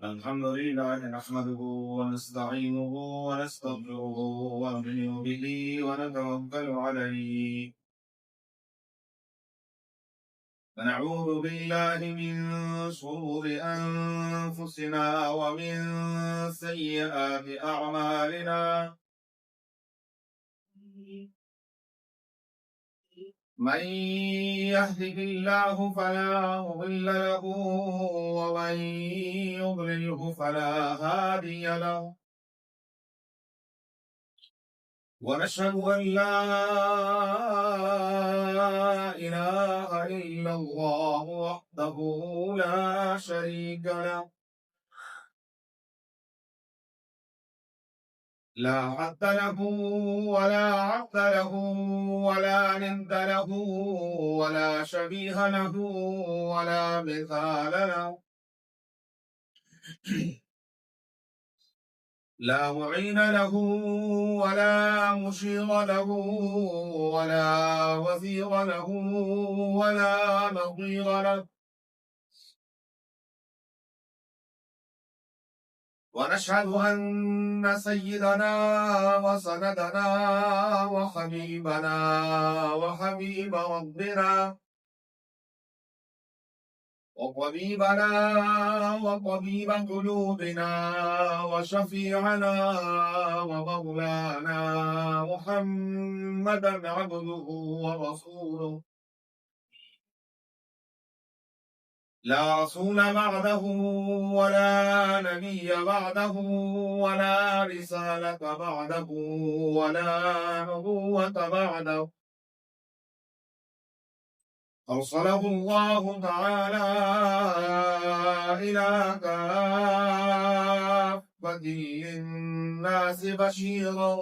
الحمد لله نحمده ونستعينه ونستغفره ونؤمن به ونتوكل عليه ونعوذ بالله من شرور أنفسنا ومن سيئات أعمالنا من يهده الله فلا مضل له ومن يضلله فلا هادي له ونشهد أن لا إله إلا الله وحده لا شريك له لا حد له ولا عقد له ولا ند له ولا شبيه له ولا مثال له لا معين له ولا مشير له ولا وزير له ولا نظير له ونشهد أن سيدنا وسندنا وحبيبنا وحبيب ربنا وطبيبنا وطبيب قلوبنا وشفيعنا ومولانا محمدا عبده ورسوله لا رسول بعده ولا نبي بعده ولا رسالة بعده ولا نبوة بعده أرسله الله تعالى إلى كافة الناس بشيرا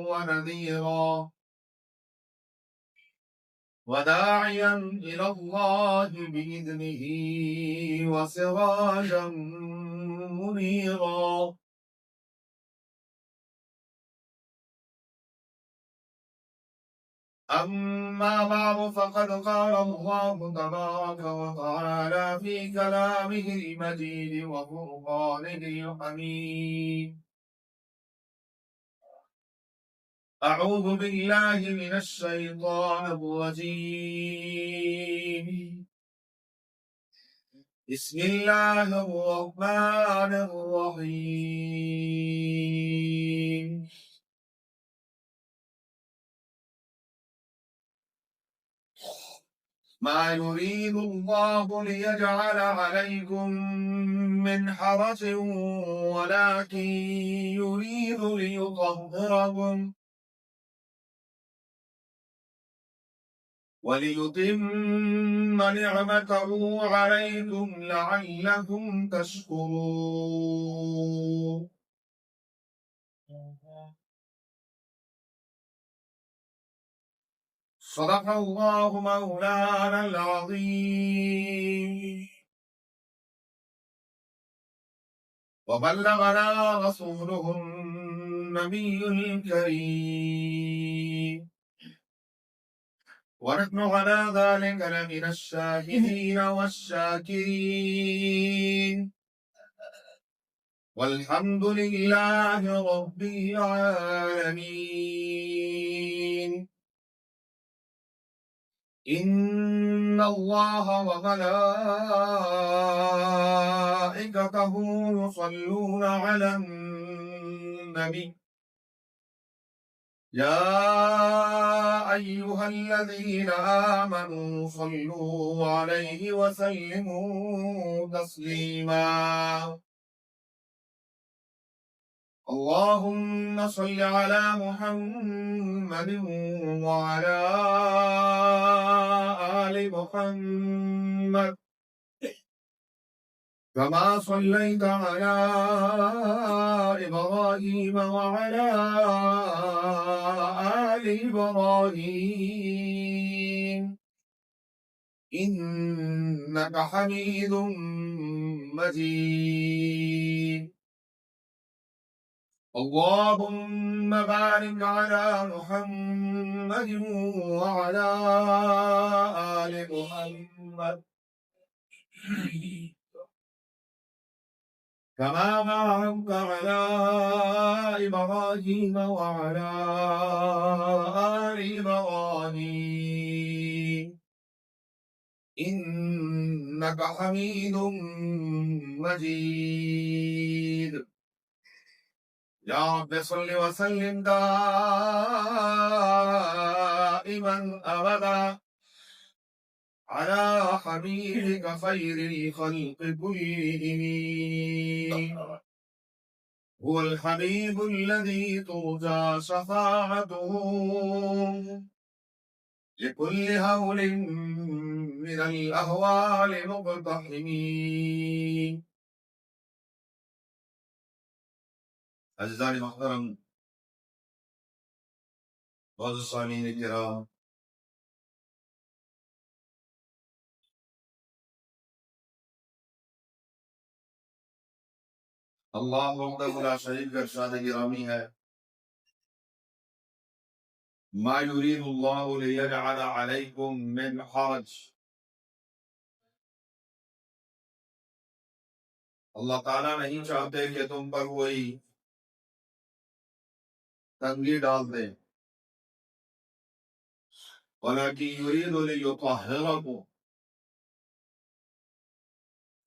ونذيرا وداعيا إلى الله بإذنه وسراجا منيرا أما بعد فقد قال الله تبارك وتعالى في كلامه المجيد وفرقانه الحميد أعوذ بالله من الشيطان الرجيم بسم الله الرحمن الرحيم ما يريد الله ليجعل عليكم من حرج ولكن يريد ليطهركم وليتم نعمته عليكم لعلكم تشكرون صدق الله مولانا العظيم وبلغنا رسوله النبي الكريم ونحن على ذلك لمن الشاهدين والشاكرين والحمد لله رب العالمين إن الله وملائكته يصلون على النبي يا أيها الذين آمنوا صلوا عليه وسلموا تسليما اللهم صل على محمد وعلى آل محمد كما صليت على إبراهيم وعلى آل إبراهيم إنك حميد مجيد اللهم بارك على محمد وعلى آل محمد كما باركت على إبراهيم وعلى آل إبراهيم إنك حميد مجيد. يا رب صل وسلم دائما أبدا على حبيبك خير الخلق كلهم. هو الحبيب الذي ترجى شفاعته لكل هول من الأهوال مقتحمين. عزیزان محترم، معزز سامعین کرام، اللہ وحدہ لا شریک کا ارشاد گرامی ہے، ما یرید اللہ لیجعل علیکم من حرج. اللہ تعالیٰ نہیں چاہتے کہ تم پر کوئی تنگی ڈال دے، ولیکن یرید لیطہرکم،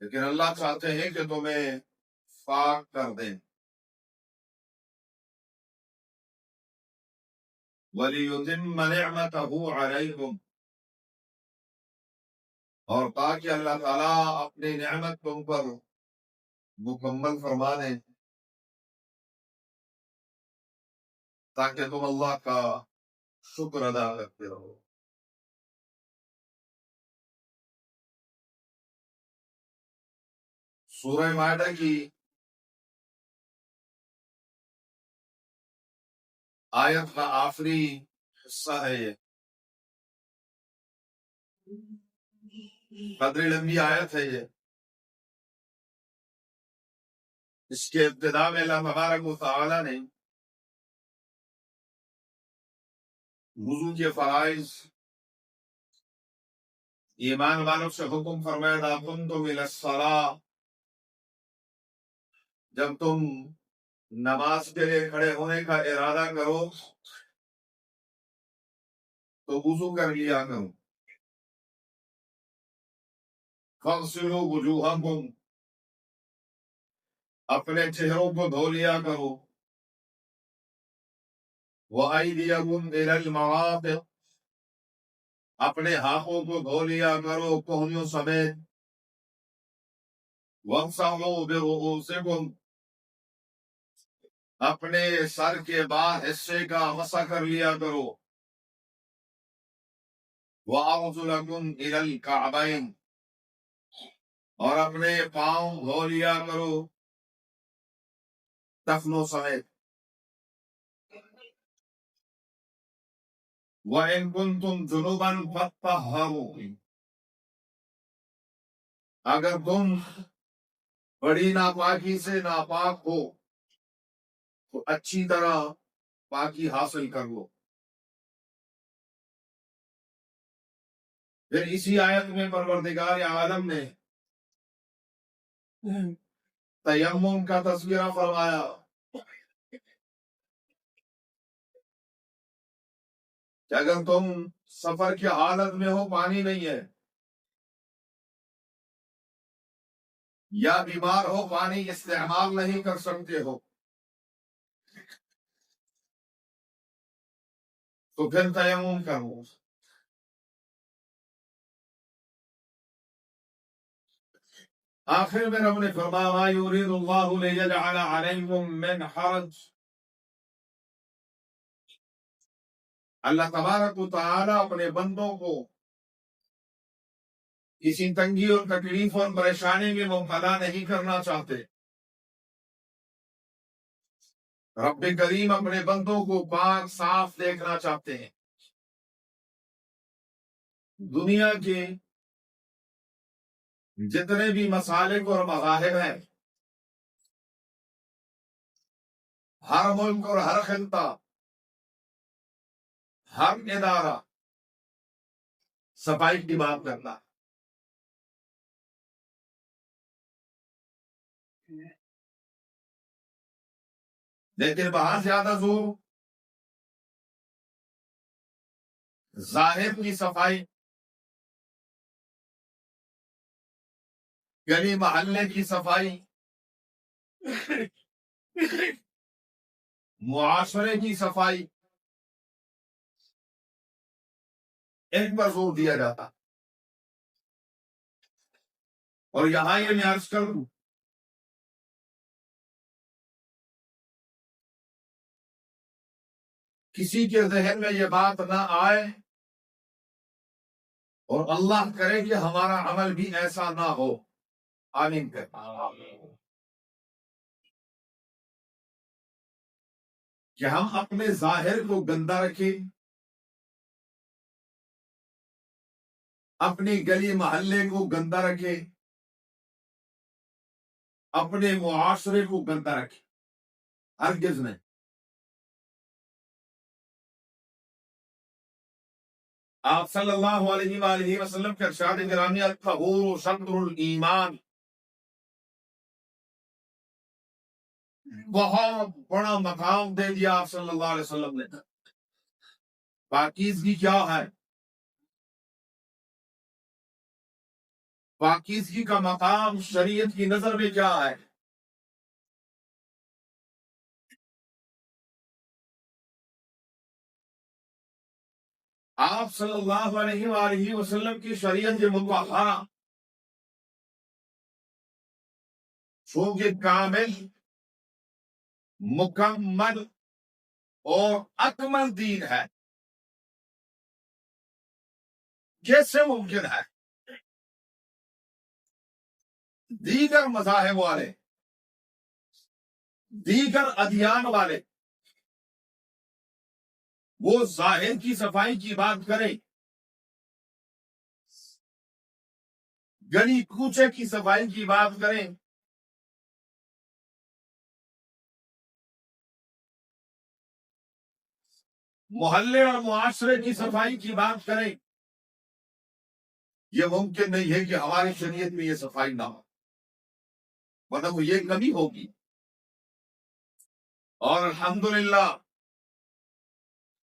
لیکن اللہ چاہتے ہیں کہ تمہیں پاک کر دیں. وَلِيُتِمَّ نِعْمَتَهُ عَلَيْكُمْ، اور تاکہ اللہ تعالیٰ اپنی نعمت تم پر مکمل فرما دیں، تاکہ تم اللہ کا شکر ادا کرتے رہو. سورہ مائدہ کی آیت کا آخری حصہ ہے یہ، قدر لمبی آیت ہے یہ. اس کے ابتدا میں اللہ تبارک و تعالی نے وضو کے فرائض، ایمان والوں سے حکم فرمایا، اذا قمتم الی الصلاۃ، جب تم نماز کے لیے کھڑے ہونے کا ارادہ کرو تو وضو کر لیا کرو. فاغسلوا وجوہکم، اپنے چہروں کو دھو لیا کرو. وَأَيْدِيَكُمْ إِلَى الْمَرَافِقِ، اپنے ہاتھوں کو دھو لیا کرو کوہنیوں سمیت. وَامْسَحُوا بِرُؤُوسِكُمْ، اپنے سر کے بعد حصے کا مسح کر لیا کرو. وَأَرْجُلَكُمْ إِلَى الْكَعْبَيْنِ، اور اپنے پاؤں دھو لیا کرو ٹخنوں سمیت. وَإِن كُنتُمْ جُنُبًا فَاطَّهَّرُوا، اگر تم بڑی ناپاکی سے ناپاک ہو تو اچھی طرح پاکی حاصل کر لو. پھر اسی آیت میں پروردگار عالم نے تیمم کا تذکرہ فرمایا کہ اگر تم سفر کی حالت میں ہو، پانی نہیں ہے، یا بیمار ہو، پانی استعمال نہیں کر سکتے ہو، تو پھر تیمم کرو. آخر میں رب نے فرمایا، ما یرید اللہ لیجعل علیکم من حرج، اللہ تبارک و تعالی اپنے بندوں کو کسی تنگی اور تکلیف اور پریشانی میں مبتلا نہیں کرنا چاہتے. رب کریم اپنے بندوں کو پاک صاف دیکھنا چاہتے ہیں. دنیا کے جتنے بھی مسالک اور مذاہب ہیں، ہر ملک اور ہر خطہ، ہر ادارہ صفائی کی بات کرتا ہے. لیکن وہاں زیادہ زور ظاہر کی صفائی، گلی محلے کی صفائی، معاشرے کی صفائی، ایک پر زور دیا جاتا. اور یہاں یہ میں عرض کر دوں، کسی کے ذہن میں یہ بات نہ آئے اور اللہ کرے کہ ہمارا عمل بھی ایسا نہ ہو. آمین کہ ہم اپنے ظاہر کو گندا رکھیں، اپنی گلی محلے کو گندا رکھیں، اپنے معاشرے کو گندا رکھیں. ہرگز نہیں. آپ صلی اللہ علیہ وآلہ وسلم کے ارشاد گرامی الطہور شطر الایمان، بہت بڑا مقام دے دیا آپ صلی اللہ علیہ وسلم نے. پاکیزگی کیا ہے؟ پاکیزگی کا مقام شریعت کی نظر میں کیا ہے؟ آپ صلی اللہ علیہ وآلہ وسلم کی شریعت مطہرہ چونکہ کامل، مکمل اور اکمل دین ہے، کیسے ممکن ہے دیگر مذاہب والے، دیگر ادیان والے وہ ظاہر کی صفائی کی بات کریں، گلی کوچے کی صفائی کی بات کریں، محلے اور معاشرے کی صفائی کی بات کریں؟ یہ ممکن نہیں ہے کہ ہماری شریعت میں یہ صفائی نہ ہو، ورنہ وہ یہ کمی ہوگی. اور الحمدللہ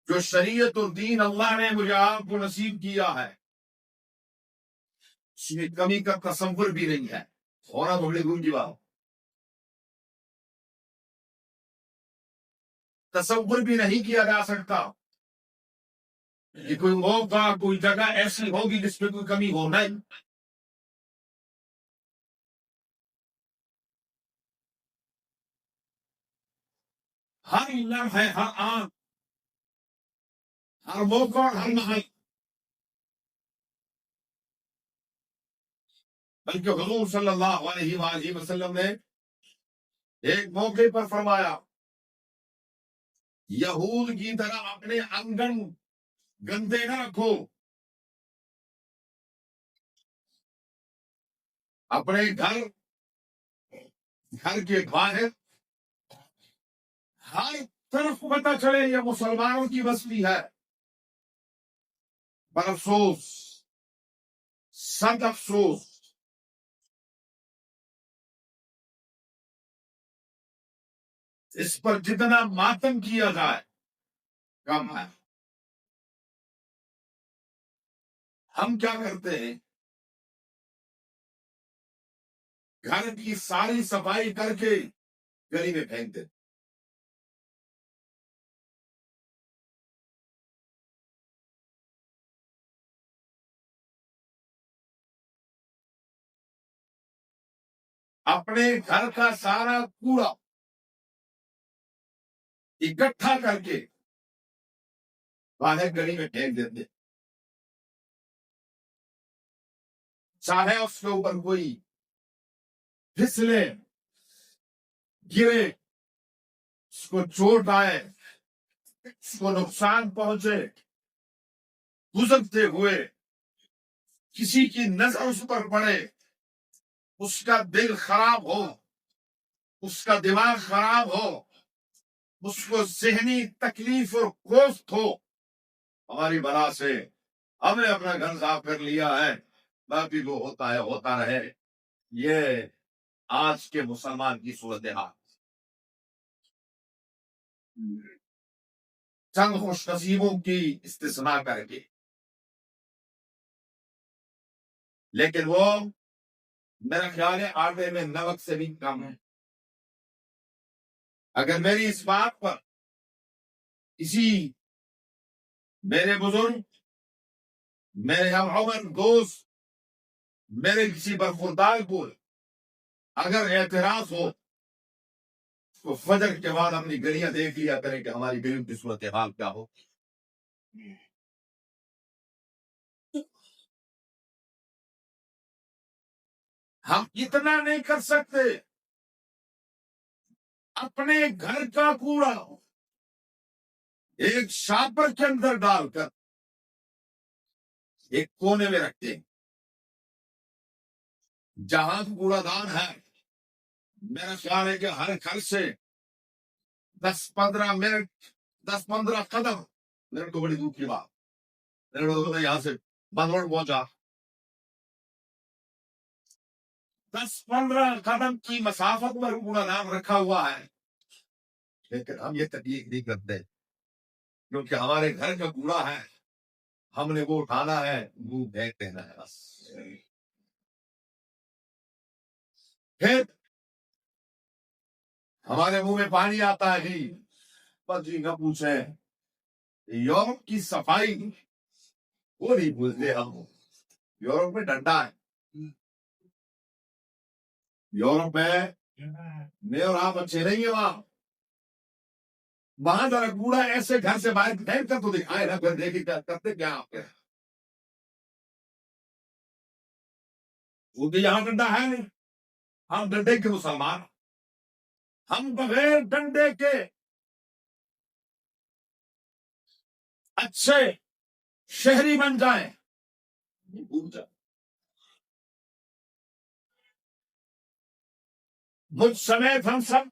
جو شریعت اور دین اللہ نے مجھے آپ کو نصیب کیا ہے، اس میں کمی کا تصور بھی نہیں ہے. ہونا بڑے گن کی بات، تصور بھی نہیں کیا جا سکتا کہ کوئی موقع، کوئی جگہ ایسی ہوگی جس میں کوئی کمی ہو. نہیں. ہر لمحے، ہر آن، ہر موقع، ہر محل، بلکہ حضور صلی اللہ علیہ وآلہ وسلم نے ایک موقع پر فرمایا، یہود کی طرح اپنے آنگن گندے نہ رکھو، اپنے گھر کے باہر ہر طرف پتہ چلے یہ مسلمانوں کی بستی ہے. پر افسوس، سخت افسوس، اس پر جتنا ماتم کیا جائے کم ہے. ہم کیا کرتے ہیں؟ گھر کی ساری صفائی کر کے گلی میں پھینک دیتے. اپنے گھر کا سارا کوڑا اکٹھا کر کے باہر گلی میں پھینک دیتے، چاہے اس کے اوپر کوئی پھسلے، گرے، اس کو چوٹ آئے، اس کو نقصان پہنچے، گزرتے ہوئے کسی کی نظر اس پر پڑے، اس کا دل خراب ہو، اس کا دماغ خراب ہو، اس کو ذہنی تکلیف اور کوفت ہو، ہماری بلا سے ہم نے اپنا گھر صاف کر لیا ہے، باقی جو ہوتا ہے ہوتا رہے. یہ آج کے مسلمان کی صورتحال. چند خوش نصیبوں کی استثناء کر کے، لیکن وہ میرا خیال ہے آٹے میں نمک سے بھی کم ہے۔ اگر میری اس بات پر کسی میرے بزرگ، میرے ہم عمر دوست، میرے کسی برخوردار کو اگر اعتراض ہو تو فجر کے بعد اپنی گلیاں دیکھ لیا کریں کہ ہماری گلیوں کی صورتحال کیا ہو۔ ہم اتنا نہیں کر سکتے، اپنے گھر کا کوڑا ایک شاپر کے اندر ڈال کر ایک کونے میں رکھتے ہیں۔ جہاں کوڑا دان ہے، میرا خیال ہے کہ ہر گھر سے 10-15 منٹ، 10-15 قدم، میرے کو بڑی دور کی بات، میرے کو یہاں سے بندوڑ پہنچا، 10-15 قدم کی مسافت پر کوڑا دان رکھا ہوا ہے، لیکن ہم یہ تکلیف نہیں کرتے کیونکہ ہمارے گھر کا کوڑا ہے، ہم نے وہ اٹھانا ہے، منہ پھینک دینا ہے بس۔ پھر ہمارے منہ میں پانی آتا ہے جی، بس جی نہ پوچھیں، یورپ کی صفائی وہ نہیں بھولتے ہم۔ یورپ میں ڈنڈا ہے، یورپ میں میں اور آپ اچھے نہیں ہیں، وہاں ذرا کوڑا ایسے گھر سے باہر پھینک کر تو دکھائے نا، پھر دیکھیں کرتے کیا آپ کے، کیونکہ یہاں ڈنڈا ہے نہیں، ہم ڈنڈے کے مسلمان، ہم بغیر ڈنڈے کے اچھے شہری بن جائیں، مجھ سمیت ہم سب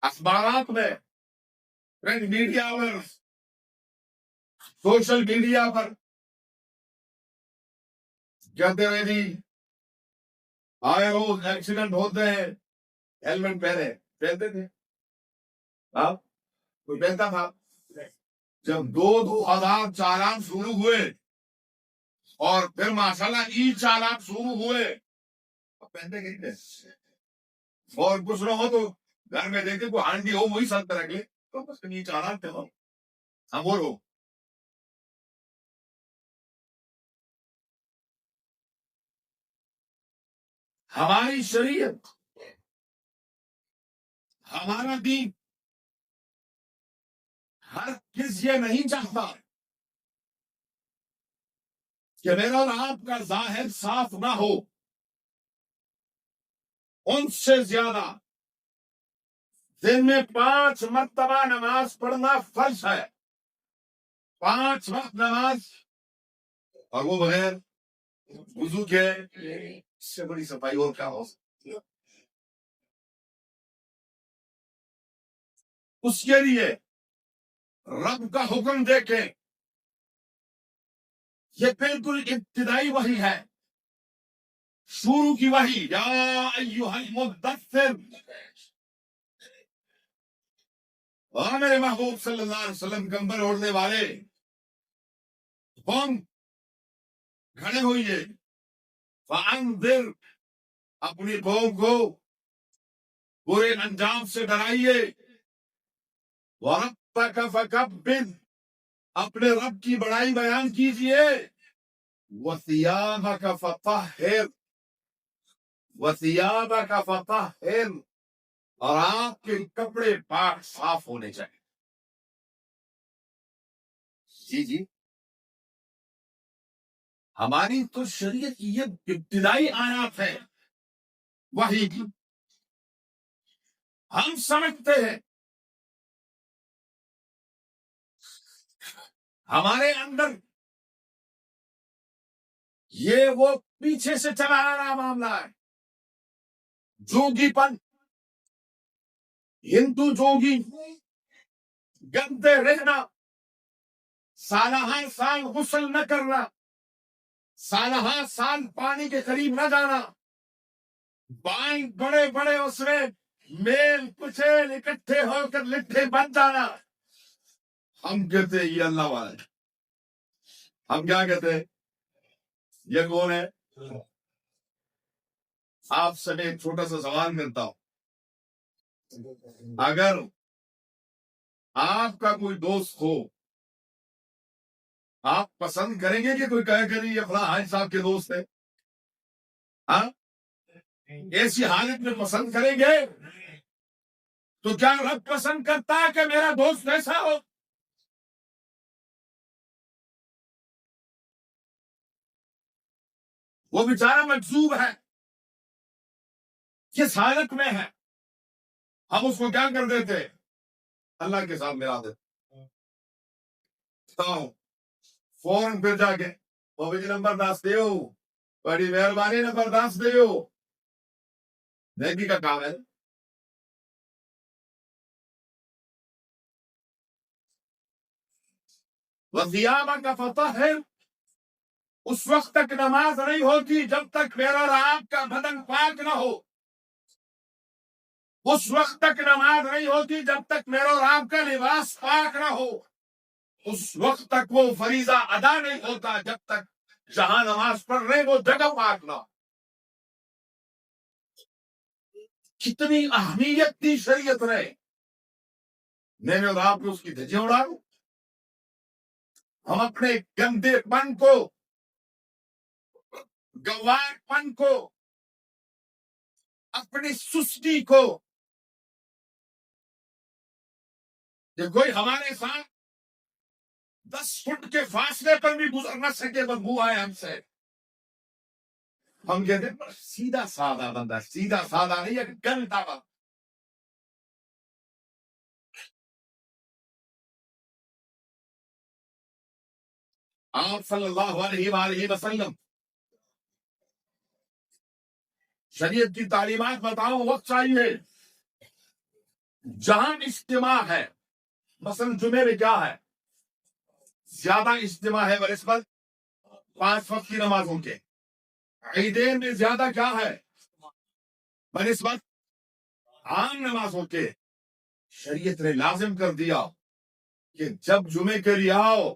اخبارات میں، پرنٹ میڈیا پر، سوشل میڈیا پر کہتے ہیں جی آئے روز ایکسیڈنٹ ہوتے ہیں، ہیلمٹ پہنتے تھے آپ؟ کوئی پہنتا تھا؟ جب 2000 چالان شروع ہوئے اور پھر ماشاءاللہ ای چالان شروع ہوئے، پہنتے نہیں تھے، اور کچھ نہ ہو تو گھر میں دیکھتے کوئی ہانڈی ہو وہی سر پہ رکھ لے، تو بس ای چالان پہ ہو، ہم بولو ہماری شریعت، ہمارا دین ہر کس یہ نہیں چاہتا کہ میرا اور آپ کا ظاہر صاف نہ ہو، ان سے زیادہ دن میں 5 مرتبہ نماز پڑھنا فرض ہے، 5 وقت نماز، اور وہ بغیر وضو کے، اس سے بڑی صفائی اور کیا ہو سکتی ہے؟ اس کے لیے رب کا حکم دیکھیں، یہ بالکل ابتدائی وحی ہے، شروع کی وحی، یا ایھا المدثر، اور میرے محبوب صلی اللہ علیہ وسلم کمبل اوڑھنے والے، قوم کھڑے ہوئیے، فانذر، اپنی قوم کو برے انجام سے ڈرائیے، وربک فکبر، اپنے رب کی بڑائی بیان کیجئے، وثیابک فطہر، وثیابک فطہر، اور آپ کے کپڑے پاک صاف ہونے چاہیے۔ جی ہماری تو شریعت کی یہ ابتدائی آیات ہے وحی کی، ہم سمجھتے ہیں ہمارے اندر یہ وہ پیچھے سے چلا آ رہا معاملہ ہے، جوگی پن، ہندو جوگی، گندے رہنا، سالہ سال غسل نہ کرنا، سالہ سال پانی کے قریب نہ جانا، بائیں بڑے بڑے اس میں میل کچیل اکٹھے ہو کر لٹھے بن جانا. ہم کہتے ہیں یہ اللہ والا ہے. ہم کیا کہتے ہیں؟ یہ کون ہے؟ آپ سے ایک چھوٹا سا سوال کرتا ہوں. اگر آپ کا کوئی دوست ہو، آپ پسند کریں گے کہ کوئی کہے کہ یہ فلاں حاج صاحب کے دوست ہے؟ ہاں، ایسی حالت میں پسند کریں گے؟ تو کیا رب پسند کرتا ہے کہ میرا دوست ایسا ہو؟ وہ بیچارہ مجذوب ہے، کس حالت میں ہے، ہم اس کو کیا کر دیتے؟ اللہ کے ساتھ ملا دیتے. تو فوراً پھر جا کے وہ بھی نمبر دس دیو، بڑی مہربانی نمبر دس دیو. نیکی کا کام ہے. وَثِيَابَكَ فَطَهِّرْ، اس وقت تک نماز نہیں ہوتی جب تک میرا اور آپ کا بدن پاک نہ ہو. اس وقت تک نماز نہیں ہوتی جب تک میرا اور آپ کا لباس پاک نہ ہو. اس وقت تک وہ فریضہ ادا نہیں ہوتا جب تک جہاں نماز پڑھ رہے وہ جگہ پاک نہ ہو. کتنی اہمیت دی شریعت نے. میں نے اور آپ نے اس کی دھجیاں اڑا دو. ہم اپنے گندے پن کو، گوار پن کو، اپنی سستی کو، کہ کوئی ہمارے ساتھ 10 فٹ کے فاصلے پر بھی گزر نہ سکے، بدبو آئے ہم سے. ہم کہتے ہیں سیدھا سادہ بندہ، سیدھا سادہ نہیں، ایک گندہ بندہ. آپ صلی اللہ علیہ وآلہ وسلم شریعت کی تعلیمات بتاؤ. وقت چاہیے. جہاں اجتماع ہے، مثلا جمعے میں کیا ہے؟ زیادہ اجتماع ہے بنسبت 5 وقت کی نمازوں کے. عیدین میں زیادہ کیا ہے بنسبت عام نمازوں کے. شریعت نے لازم کر دیا کہ جب جمعے کے لیے آؤ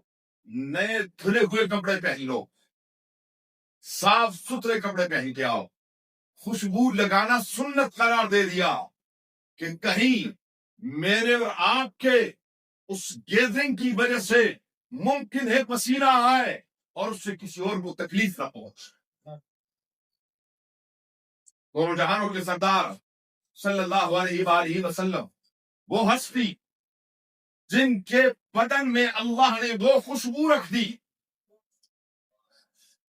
نئے دھلے ہوئے کپڑے پہن لو، صاف ستھرے کپڑے پہن کے آؤ. خوشبو لگانا سنت قرار دے دیا کہ کہیں میرے اور آپ کے اس گیدرنگ کی وجہ سے ممکن ہے پسینہ آئے اور اس سے کسی اور کو تکلیف نہ پہنچے. دونوں جہانوں کے سردار صلی اللہ علیہ وآلہ وسلم، وہ ہستی جن کے بدن میں اللہ نے وہ خوشبو رکھ دی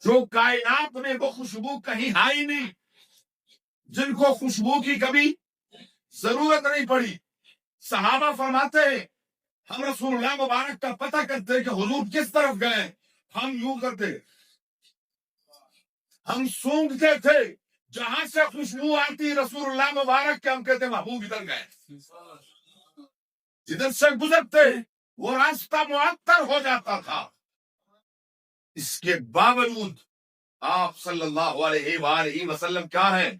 جو کائنات میں وہ خوشبو کہیں آئی نہیں، جن کو خوشبو کی کبھی ضرورت نہیں پڑی. صحابہ فرماتے ہیں ہم رسول اللہ مبارک کا پتہ کرتے کہ حضور کس طرف گئے. ہم یوں کرتے، ہم سونگتے تھے جہاں سے خوشبو آتی رسول اللہ مبارک کے، ہم کہتے محبوب ادھر گئے. جدھر سے گزرتے وہ راستہ معطر ہو جاتا تھا. اس کے باوجود آپ صلی اللہ علیہ وآلہ وسلم کیا ہے؟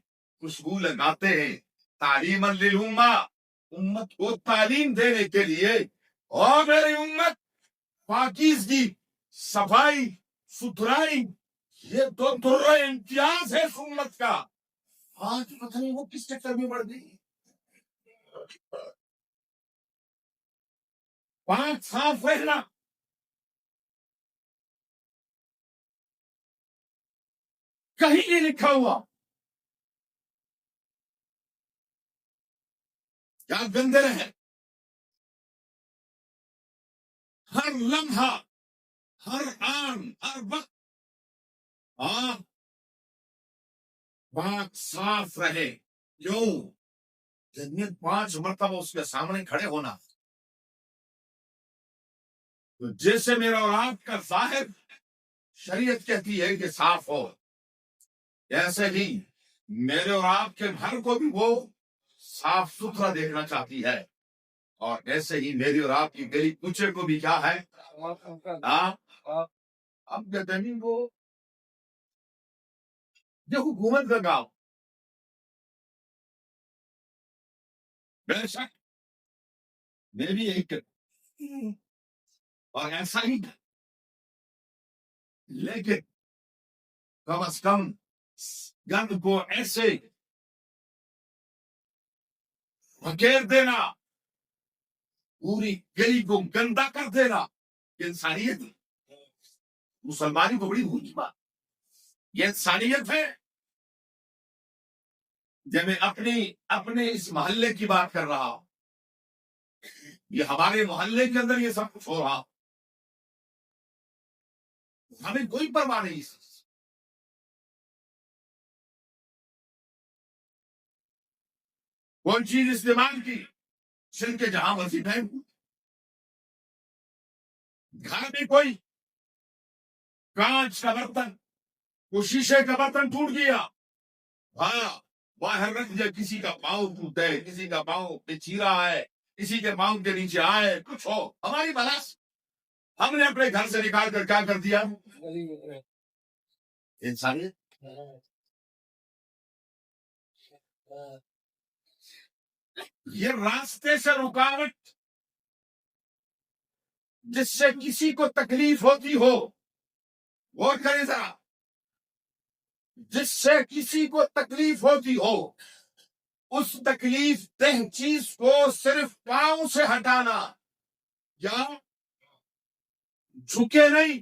خوشبو لگاتے ہیں. تعلیم للامہ، امت کو تعلیم دینے کے لیے. اور میری امت پاکیزگی، صفائی، ستھرائی، یہ تو درہ امتیاز ہے سنت کا. آج پتہ نہیں وہ کس چکر میں بڑھ گئی. پاک صاف رہنا کہیں نہیں لکھا ہوا. کیا گندے رہے ہر لمحہ، ہر آن، ہر وقت آپ پاک صاف رہے. کیوں؟ جنت 5 مرتبہ اس کے سامنے کھڑے ہونا. تو جیسے میرا اور آپ کا ظاہر شریعت کہتی ہے کہ صاف ہو، ایسے ہی میرے اور آپ کے گھر کو بھی وہ صاف ستھرا دیکھنا چاہتی ہے. اور ایسے ہی میری اور آپ کی گلی کوچے کو بھی کیا ہے؟ اب کہتے ہیں وہ یہ حکومت کا کام. بے شک میں بھی ایک اور ایسا ہی تھا، لیکن کم از کم گند کو ایسے بکیر دینا، پوری گلی کو گندا کر دینا، یہ انسانیت ہے۔ مسلمانی کو بڑی بھولی بات، یہ انسانیت ہے۔ جب میں اپنے اس محلے کی بات کر رہا ہوں، یہ ہمارے محلے کے اندر یہ سب کچھ ہو رہا، ہمیں کوئی پرواہ نہیں۔ کوئی چیز استعمال کی، چھل کے جہاں مرضی پھینک، گھر میں کوئی کانچ کا برتن، وہ شیشے کا برتن ٹوٹ گیا، ہاں باہر رکھ دیا، کسی کا پاؤں ٹوٹے، کسی کا پاؤں پہ چیرا ہے، کسی کے پاؤں کے نیچے آئے، کچھ ہو، ہماری بلاس ہم نے اپنے گھر سے نکال کر کیا کر دیا؟ انسانیت۔ یہ راستے سے رکاوٹ جس سے کسی کو تکلیف ہوتی ہو، غور کریں ذرا، جس سے کسی کو تکلیف ہوتی ہو، اس تکلیف دہ چیز کو صرف پاؤں سے ہٹانا، یا جھکے نہیں،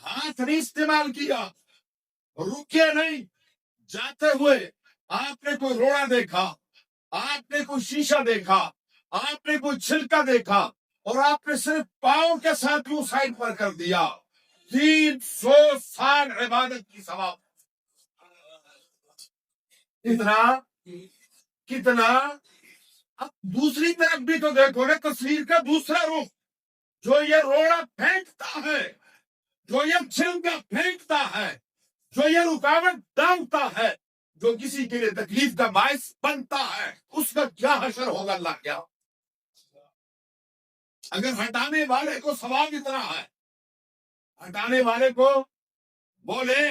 ہاتھ نہیں استعمال کیا، رکے نہیں، جاتے ہوئے آپ نے کوئی روڑا دیکھا، آپ نے کوئی شیشہ دیکھا، آپ نے کوئی چھلکا دیکھا، اور آپ نے صرف پاؤں کے ساتھ یوں سائڈ پر کر دیا، 300 سال عبادت کی ثواب۔ کتنا؟ اب دوسری طرف بھی تو دیکھو نا، تصویر کا دوسرا رخ، جو یہ روڑا پھینکتا ہے، جو یہ چھلکا پھینکتا ہے، جو یہ رکاوٹ ڈالتا ہے، جو کسی کے لیے تکلیف کا باعث بنتا ہے، اس کا کیا حشر ہوگا اللہ کیا؟ اگر ہٹانے والے کو ثواب اتنا ہے، ہٹانے والے کو بولے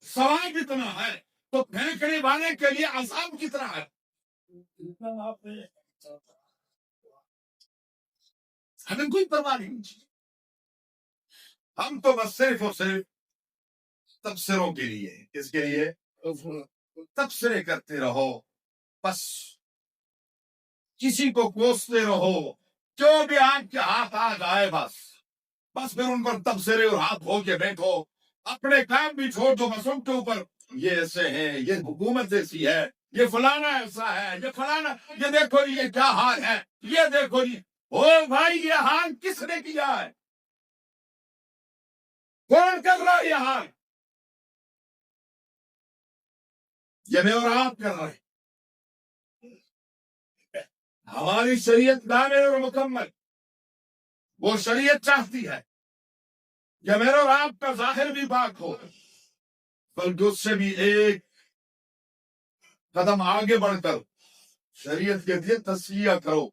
ثواب اتنا ہے، تو پھینکنے والے کے لیے عذاب کتنا ہے؟ ہمیں کوئی پرواہ نہیں، ہم تو بس صرف اور صرف تبصروں کے لیے، کس کے لیے؟ تبصرے کرتے رہو، بس کسی کو کوستے رہو، جو بھی آپ کے ہاتھ آ جائے، بس پھر ان پر تبصرے اور ہاتھ دھو کے بیٹھو، اپنے کام بھی چھوڑ دو، بس ان کے اوپر یہ ایسے ہیں، یہ حکومت ایسی ہے، یہ فلانا ایسا ہے، یہ فلانا، یہ دیکھو یہ کیا حال ہے، یہ دیکھو جی، او بھائی یہ حال کس نے کیا ہے؟ کون کر رہا ہے یہ حال؟ یہ میں اور آپ کر رہے ہیں۔ ہماری شریعت کامل اور مکمل، وہ شریعت چاہتی ہے کہ میرے اور آپ کا ظاہر بھی پاک ہو، بلکہ اس سے بھی ایک قدم آگے بڑھ کر شریعت کے لیے تزکیہ کرو۔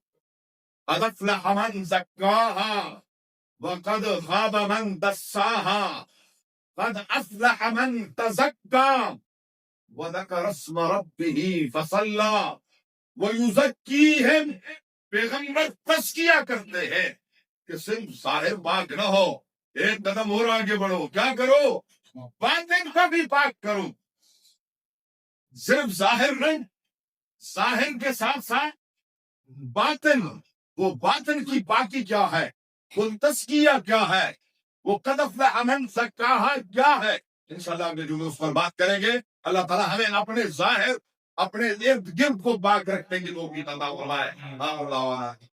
قد افلح من زکاہا وقد خاب من دساہا، قد افلح من تزکا وذکر اسم ربہ فصلی ویزکیہم۔ پیغمبر تزکیہ کرتے ہیں کہ صرف ظاہر پاک نہ ہو، ایک قدم اور آگے بڑھو، کیا کرو؟ باطن کو بھی پاک کرو، صرف ظاہر نہیں، ظاہر کے ساتھ ساتھ باطن، وہ باطن کی پاکی کیا ہے، وہ تزکیہ کیا ہے، وہ قد افلح من زکاہا کیا ہے، انشاءاللہ اگلے جمعے اس پر بات کریں گے۔ اللہ تعالیٰ ہمیں اپنے ظاہر، اپنے ارد گرد کو پاک رکھنے کی توفیق عطا فرمائے۔